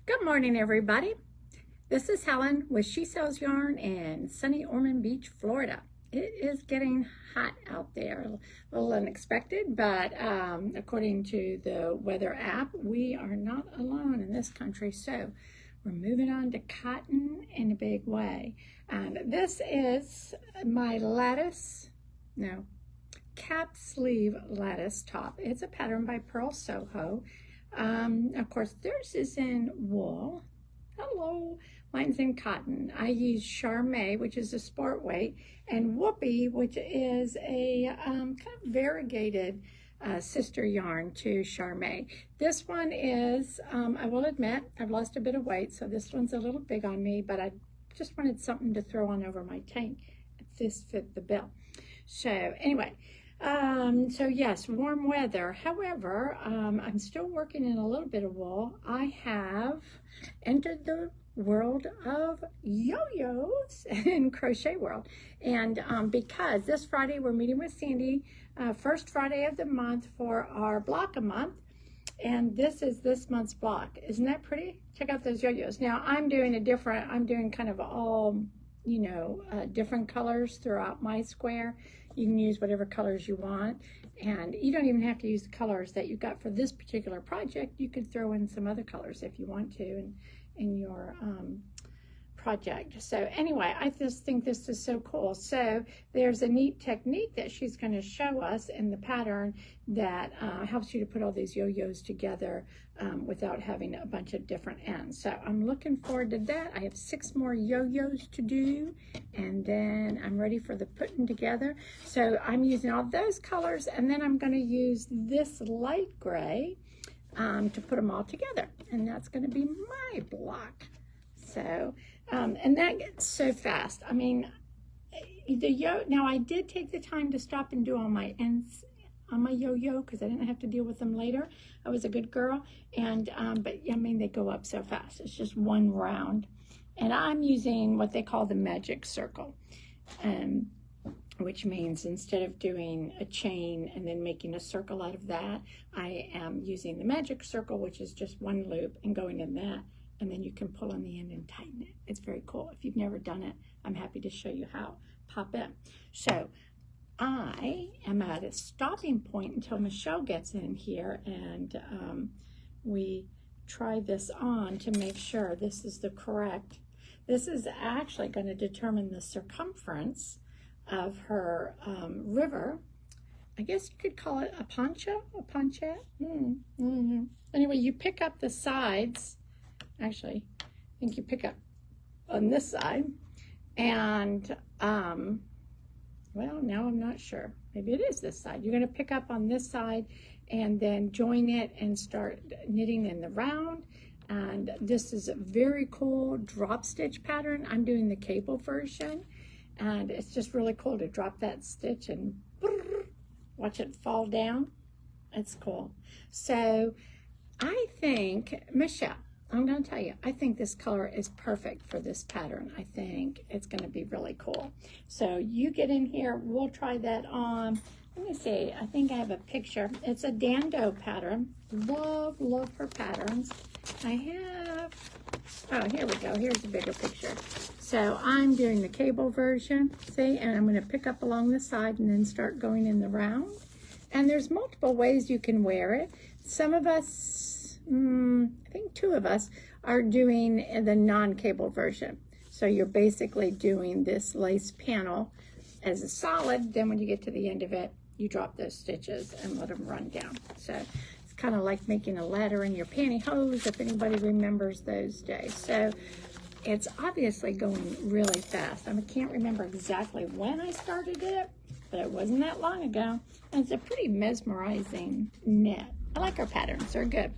Good morning, everybody. This is Helen with She Sells Yarn in sunny Ormond Beach, Florida. It is getting hot out there, a little unexpected, but according to the weather app, we are not alone in this country. So we're moving on to cotton in a big way. And this is my Cap Sleeve Lattice top. It's a pattern by Pearl Soho. Of course, theirs is in wool. Hello, mine's in cotton. I use Charme, which is a sport weight, and Whoopie, which is a kind of variegated sister yarn to Charme. This one is, I will admit, I've lost a bit of weight, so this one's a little big on me, but I just wanted something to throw on over my tank. This fit the bill. So anyway, so yes, warm weather. However, I'm still working in a little bit of wool. I have entered the world of yo-yos in crochet world. And because this Friday we're meeting with Sandy, first Friday of the month for our block a month. And this is this month's block. Isn't that pretty? Check out those yo-yos. Now I'm doing kind of all, different colors throughout my square. You can use whatever colors you want, and you don't even have to use the colors that you got for this particular project. You could throw in some other colors if you want to in your project. So anyway, I just think this is so cool. So there's a neat technique that she's going to show us in the pattern that helps you to put all these yo-yos together without having a bunch of different ends. So I'm looking forward to that. I have 6 more yo-yos to do, and then I'm ready for the putting together. So I'm using all those colors, and then I'm going to use this light gray to put them all together, and that's going to be my block. So and that gets so fast. I mean, now I did take the time to stop and do all my ends on my yo-yo because I didn't have to deal with them later. I was a good girl, and but I mean, they go up so fast. It's just one round, and I'm using what they call the magic circle, which means instead of doing a chain and then making a circle out of that, I am using the magic circle, which is just one loop and going in that, and then you can pull on the end and tighten it. It's very cool. If you've never done it, I'm happy to show you how. Pop in. So I am at a stopping point until Michelle gets in here, and we try this on to make sure this is the correct. This is actually going to determine the circumference of her river. I guess you could call it a poncho, a ponchette. Anyway, you pick up the sides. Actually, I think you pick up on this side, and well, now I'm not sure. Maybe it is this side. You're going to pick up on this side and then join it and start knitting in the round. And this is a very cool drop stitch pattern. I'm doing the cable version, and it's just really cool to drop that stitch and watch it fall down. It's cool. So I think, Michelle, I'm going to tell you, I think this color is perfect for this pattern. I think it's going to be really cool. So you get in here, we'll try that on. Let me see, I think I have a picture. It's a Dando pattern. Love her patterns. I have, oh, here we go. Here's a bigger picture. So I'm doing the cable version, see, and I'm going to pick up along the side and then start going in the round. And there's multiple ways you can wear it. Some of us, I think 2 of us are doing the non-cable version. So you're basically doing this lace panel as a solid. Then when you get to the end of it, you drop those stitches and let them run down. So it's kind of like making a ladder in your pantyhose, if anybody remembers those days. So it's obviously going really fast. I can't remember exactly when I started it, but it wasn't that long ago. And it's a pretty mesmerizing knit. I like our patterns, they're good.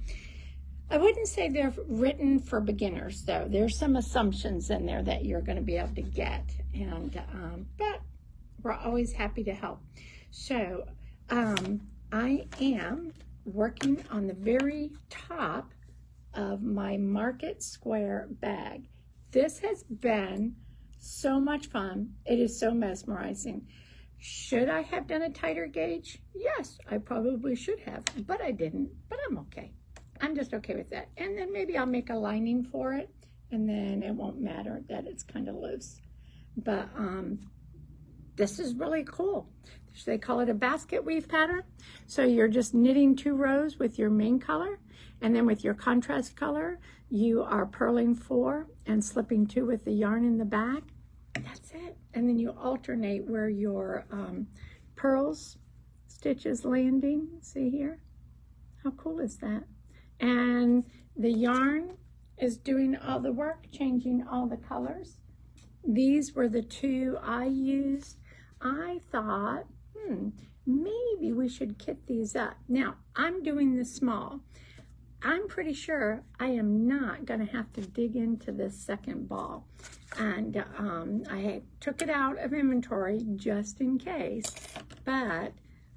I wouldn't say they're written for beginners, though. There's some assumptions in there that you're going to be able to get, and but we're always happy to help. So I am working on the very top of my Market Square bag. This has been so much fun. It is so mesmerizing. Should I have done a tighter gauge? Yes, I probably should have, but I didn't, but I'm okay. I'm just okay with that. And then maybe I'll make a lining for it, and then it won't matter that it's kind of loose. But this is really cool. They call it a basket weave pattern. So you're just knitting 2 rows with your main color, and then with your contrast color, you are purling 4 and slipping 2 with the yarn in the back. That's it. And then you alternate where your pearls stitch is landing. See here? How cool is that? And the yarn is doing all the work, changing all the colors. These were the 2 I used. I thought, maybe we should kit these up. Now, I'm doing the small. I'm pretty sure I am not going to have to dig into this second ball. And I took it out of inventory just in case. But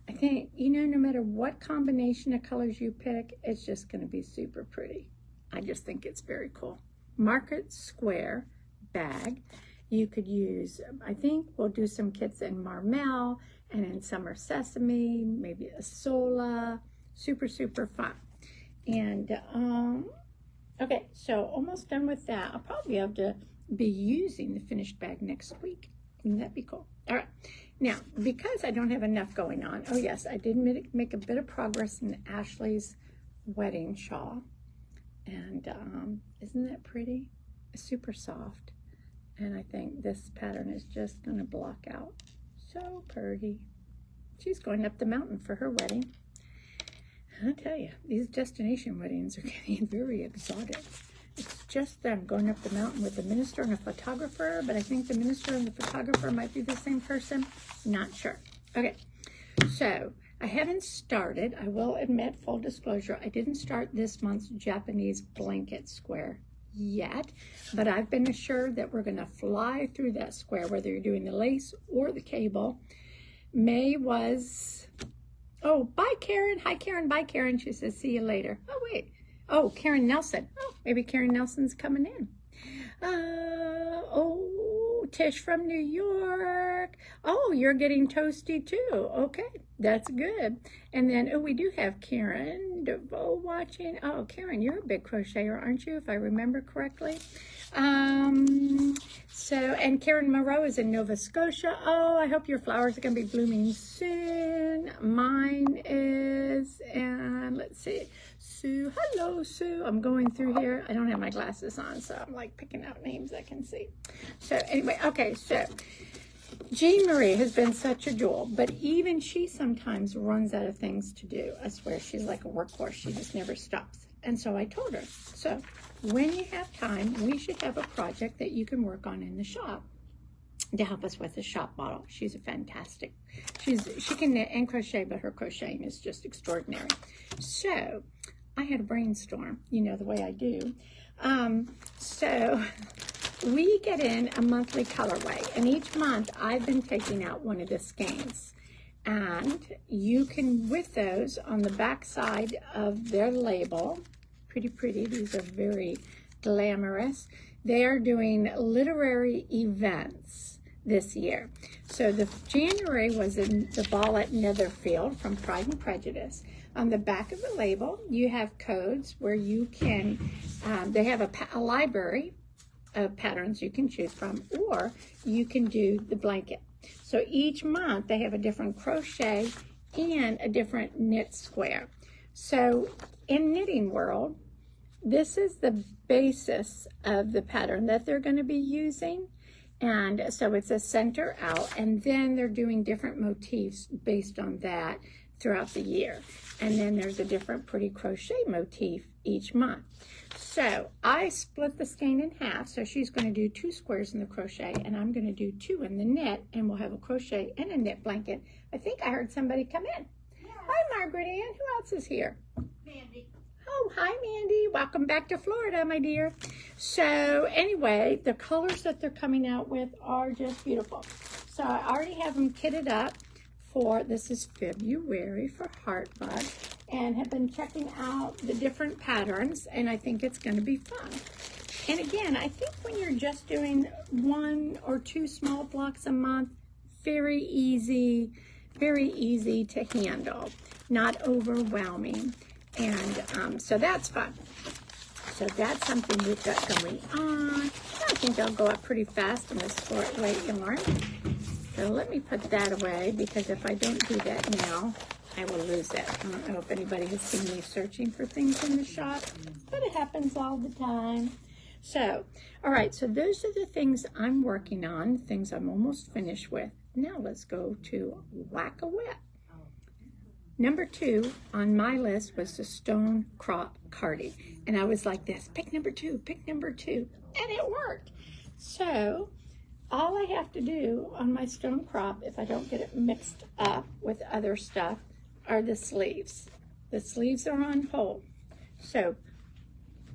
I think, you know, no matter what combination of colors you pick, it's just going to be super pretty. I just think it's very cool. Market Square bag. You could use, I think we'll do some kits in Marmel and in Summer Sesame, maybe a Sola. Super, super fun. And, okay, so almost done with that. I'll probably have to be using the finished bag next week. Wouldn't that be cool? All right. Now, because I don't have enough going on, oh yes, I did make a bit of progress in Ashley's wedding shawl. And isn't that pretty? It's super soft. And I think this pattern is just going to block out. So pretty. She's going up the mountain for her wedding. I tell you, these destination weddings are getting very exotic. It's just them going up the mountain with the minister and a photographer, but I think the minister and the photographer might be the same person. Not sure. Okay, so I haven't started. I will admit, full disclosure, I didn't start this month's Japanese blanket square yet, but I've been assured that we're going to fly through that square, whether you're doing the lace or the cable. May was, oh, bye Karen. Hi Karen, bye Karen. She says, see you later. Oh, wait. Oh, Karen Nelson. Oh, maybe Karen Nelson's coming in. Oh, Tish from New York. Oh, you're getting toasty too. Okay, that's good. And then, oh, we do have Karen DeVoe watching. Oh, Karen, you're a big crocheter, aren't you, if I remember correctly? And Karen Moreau is in Nova Scotia. Oh, I hope your flowers are going to be blooming soon. Mine is, and let's see, Sue. Hello, Sue. I'm going through here. I don't have my glasses on, so I'm like picking out names I can see. So anyway, okay, so Jean Marie has been such a jewel, but even she sometimes runs out of things to do. I swear, she's like a workhorse. She just never stops. And so I told her, so when you have time, we should have a project that you can work on in the shop to help us with the shop model. She's a fantastic, she can knit and crochet, but her crocheting is just extraordinary. So I had a brainstorm, you know, the way I do. So we get in a monthly colorway, and each month I've been taking out one of the skeins. And you can, with those on the back side of their label, pretty, these are very glamorous. They are doing literary events this year. So the January was in the ball at Netherfield from Pride and Prejudice. On the back of the label, you have codes where you can, they have a library of patterns you can choose from, or you can do the blanket. So each month they have a different crochet and a different knit square. So in Knitting World, this is the basis of the pattern that they're going to be using. And so it's a center out, and then they're doing different motifs based on that throughout the year. And then there's a different pretty crochet motif each month. So I split the skein in half. So she's going to do 2 squares in the crochet, and I'm going to do 2 in the knit, and we'll have a crochet and a knit blanket. I think I heard somebody come in. Yeah. Hi, Margaret Ann. Who else is here? Mandy. Oh, hi, Mandy. Welcome back to Florida, my dear. So anyway, the colors that they're coming out with are just beautiful. So I already have them kitted up for, this is February for Heartbud, and have been checking out the different patterns, and I think it's going to be fun. And again, I think when you're just doing 1 or 2 small blocks a month, very easy to handle, not overwhelming. And so that's fun. So that's something we've got going on. I think they'll go up pretty fast in this sport weight yarn. So let me put that away, because if I don't do that now, I will lose it. I don't know if anybody has seen me searching for things in the shop, but it happens all the time. So, all right, so those are the things I'm working on, things I'm almost finished with. Now let's go to Whack-A-Whip. Number 2 on my list was the stone crop cardie. And I was like this, pick number 2, pick number 2. And it worked. So all I have to do on my stone crop, if I don't get it mixed up with other stuff, are the sleeves. The sleeves are on hold. So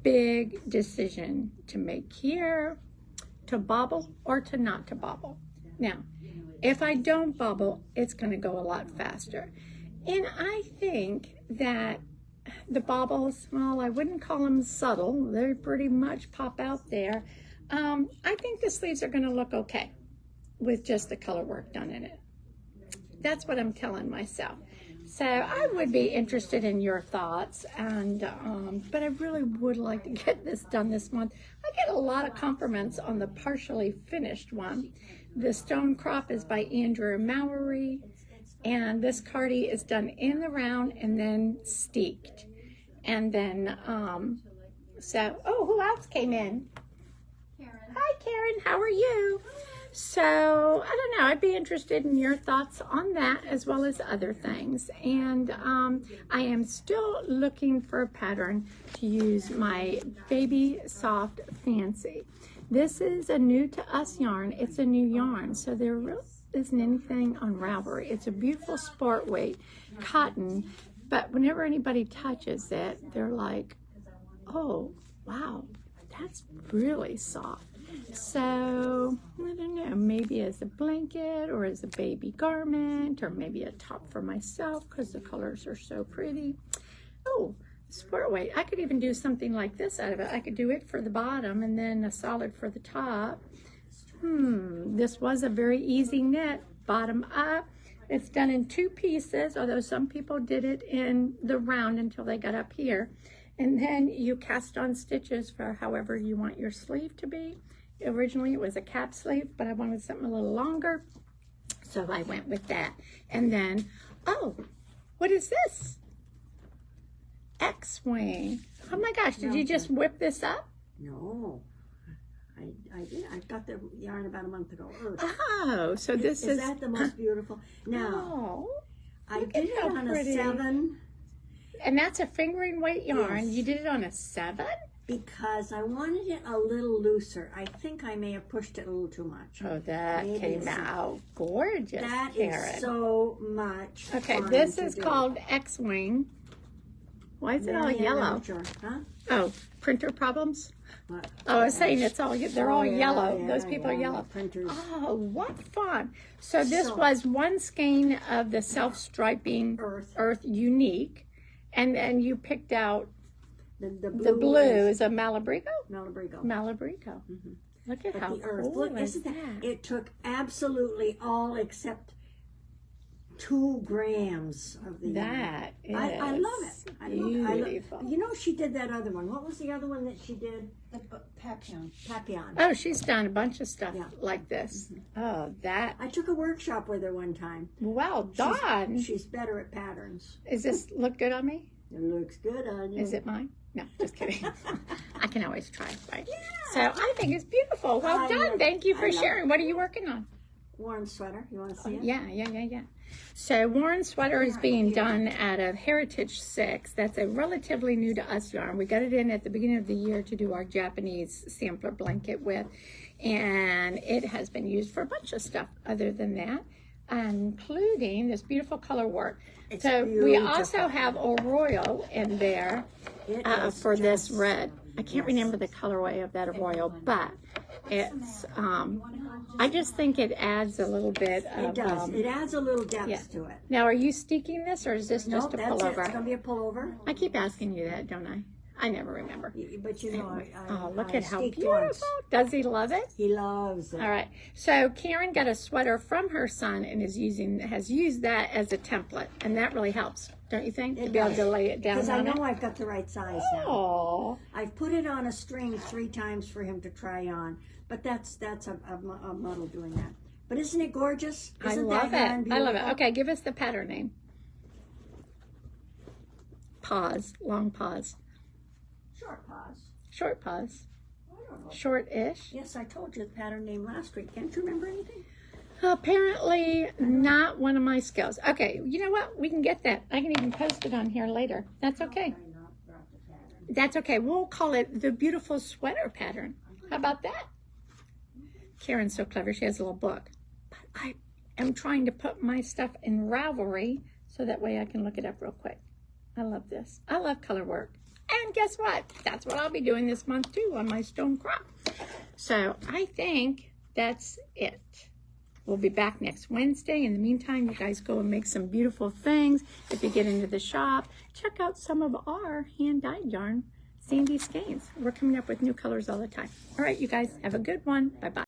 big decision to make here, to bobble or to not to bobble. Now, if I don't bobble, it's going to go a lot faster. And I think that the bobbles, well, I wouldn't call them subtle. They pretty much pop out there. I think the sleeves are going to look okay with just the color work done in it. That's what I'm telling myself. So I would be interested in your thoughts, and but I really would like to get this done this month. I get a lot of compliments on the partially finished one. The stone crop is by Andrew Mallory, and this cardie is done in the round and then steeked. And then, so, oh, who else came in? Karen. Hi, Karen, how are you? So, I don't know, I'd be interested in your thoughts on that as well as other things. And I am still looking for a pattern to use my Baby Soft Fancy. This is a new to us yarn. It's a new yarn, so there really isn't anything on Ravelry. It's a beautiful sport weight cotton, but whenever anybody touches it, they're like, oh, wow, that's really soft. So, I don't know, maybe as a blanket or as a baby garment or maybe a top for myself because the colors are so pretty. Oh, sport weight. I could even do something like this out of it. I could do it for the bottom and then a solid for the top. This was a very easy knit, bottom up. It's done in 2 pieces, although some people did it in the round until they got up here. And then you cast on stitches for however you want your sleeve to be. Originally it was a cap sleeve, but I wanted something a little longer, so I went with that. And then, oh, what is this? X-wing. Oh my gosh, did you just whip this up? No. I did. I got the yarn about a month ago. Oh, so this is... Is that the most beautiful? Now, I did it on a 7. And that's a fingering weight yarn. Yes. You did it on a 7? Because I wanted it a little looser. I think I may have pushed it a little too much. Oh, that came out gorgeous, That Karen. is so much Okay, fun this to is do. called X-wing. Why is it all yellow? Sure. Huh? Oh, printer problems? What? Oh, I was saying it's all, they're all yellow. Yeah, Those people are yellow. Printers. Oh, what fun. So this was one skein of the self-striping Earth Unique. And then you picked out the blue is a Malabrigo? Malabrigo. Malabrigo. Mm-hmm. Look at how cool Look, is that? It took absolutely all except 2 grams of the yarn. That is I love it. I love it. beautiful. You know, she did that other one. What was the other one that she did? The Papillon. Papillon. Oh, she's done a bunch of stuff like this. Oh, that. I took a workshop with her one time. Well done. She's better at patterns. Is this look good on me? It looks good on you. Is it mine? No, just kidding. I can always try, right? Yeah. So I think it's beautiful. Well done. Thank you for sharing. What are you working on? Warren sweater. You want to see it? Yeah. So Warren sweater is being done out of Heritage 6. That's a relatively new to us yarn. We got it in at the beginning of the year to do our Japanese sampler blanket with. And it has been used for a bunch of stuff other than that, including this beautiful color work. It's so beautiful. We also have a royal in there for this red. I can't remember the colorway of that royal, but it's, I just think it adds a little bit of... It does. It adds a little depth to it. Now, are you steeking this, or is this just a pullover? It's going to be a pullover. I keep asking you that, don't I? I never remember. But you know, Anyway. Oh, look at how staked beautiful. once. Does he love it? He loves it. All right. So Karen got a sweater from her son and has used that as a template, and that really helps, don't you think? To be able to lay it down. Because I know I've got the right size now. Oh. I've put it on a string 3 times for him to try on, but that's a model doing that. But isn't it gorgeous? I love it. I love it. Okay, give us the pattern name. Pause. Long pause. Short pause. Short pause. I don't know. Short-ish. Yes, I told you the pattern name last week. Can't you remember anything? Apparently not one of my skills. Okay, you know what? We can get that. I can even post it on here later. That's okay. That's okay. We'll call it the beautiful sweater pattern. How about that? Karen's so clever. She has a little book. But I am trying to put my stuff in Ravelry so that way I can look it up real quick. I love this. I love color work. And guess what? That's what I'll be doing this month too on my stone crop. So I think that's it. We'll be back next Wednesday. In the meantime, you guys go and make some beautiful things. If you get into the shop, check out some of our hand-dyed yarn, Sandy Skeins. We're coming up with new colors all the time. All right, you guys, have a good one. Bye-bye.